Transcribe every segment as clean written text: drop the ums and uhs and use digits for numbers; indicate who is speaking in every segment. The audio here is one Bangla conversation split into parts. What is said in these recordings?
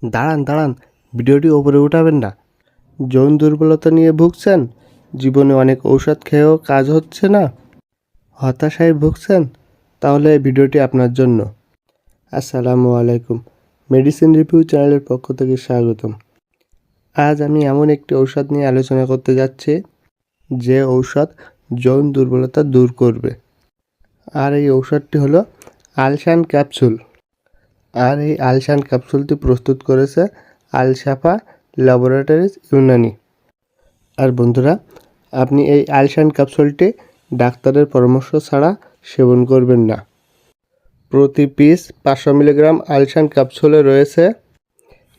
Speaker 1: দাঁড়ান দাঁড়ান, ভিডিওটি ওপরে উঠাবেন না। যৌন দুর্বলতা নিয়ে ভুগছেন? জীবনে অনেক ঔষধ খেয়েও কাজ হচ্ছে না? হতাশায় ভুগছেন? তাহলে এই ভিডিওটি আপনার জন্য। আসসালামু আলাইকুম, মেডিসিন রিভিউ চ্যানেলের পক্ষ থেকে স্বাগতম। আজ আমি এমন একটি ঔষধ নিয়ে আলোচনা করতে যাচ্ছি যে ঔষধ যৌন দুর্বলতা দূর করবে। আর এই ঔষধটি হলো আলসান ক্যাপসুল। আর এই আলসান ক্যাপসুলটি প্রস্তুত করেছে আল-শাফা ল্যাবরেটরিজ ইউনানি। আর বন্ধুরা, আপনি এই আলসান ক্যাপসুলটি ডাক্তারের পরামর্শ ছাড়া সেবন করবেন না। প্রতি পিস 500 মিলিগ্রাম আলসান ক্যাপসুলে রয়েছে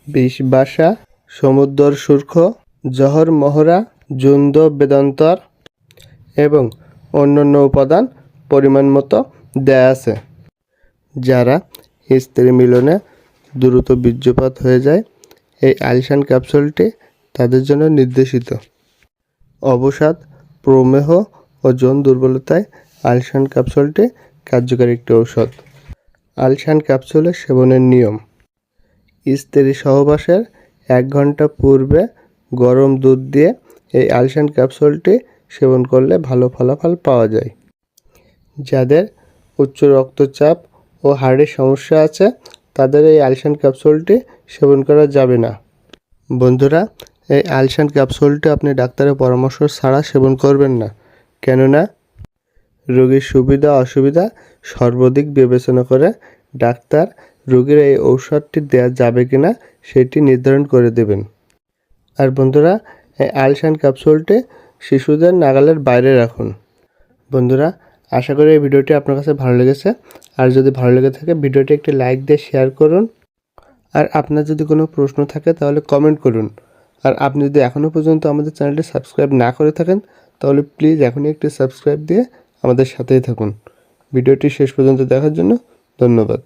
Speaker 1: বিষবাসা, সমুদ্র সূর্খ, জহর মহরা, জুন্দ বেদান্তর এবং অন্যান্য উপাদান পরিমাণ মতো দেয়া আছে। যারা স্ত্রী মিলনে দ্রুত বীর্যপাত হয়ে যায়, এই আলসান ক্যাপসুলটি তাদের জন্য নির্দেশিত। অবসাদ, প্রমেহ ও যৌন দুর্বলতায় আলসান ক্যাপসুলটি কার্যকরী একটি ঔষধ। আলসান ক্যাপসুলের সেবনের নিয়ম: স্ত্রী সহবাসের 1 ঘন্টা পূর্বে গরম দুধ দিয়ে এই আলসান ক্যাপসুলটি সেবন করলে ভালো ফলাফল পাওয়া যায়। যাদের উচ্চ রক্তচাপ ও হার্টের সমস্যা আছে, তাদের এই আলসান ক্যাপসুলটি সেবন করা যাবে না। বন্ধুরা, এই আলসান ক্যাপসুলটি আপনি ডাক্তারের পরামর্শ ছাড়া সেবন করবেন না, কেননা রোগীর সুবিধা অসুবিধা সর্বাধিক বিবেচনা করে ডাক্তার রোগীর এই ঔষধটি দেওয়া যাবে কিনা সেটি নির্ধারণ করে দেবেন। আর বন্ধুরা, এই আলসান ক্যাপসুলটি শিশুদের নাগালের বাইরে রাখুন। বন্ধুরা, আশা করি এই ভিডিওটি আপনার কাছে ভালো লেগেছে। আর যদি ভালো লেগে থাকে, ভিডিওটি একটি লাইক দিয়ে শেয়ার করুন। আর আপনার যদি কোনো প্রশ্ন থাকে তাহলে কমেন্ট করুন। আর আপনি যদি এখনও পর্যন্ত আমাদের চ্যানেলটি সাবস্ক্রাইব না করে থাকেন, তাহলে প্লিজ এখনই একটি সাবস্ক্রাইব দিয়ে আমাদের সাথেই থাকুন। ভিডিওটি শেষ পর্যন্ত দেখার জন্য ধন্যবাদ।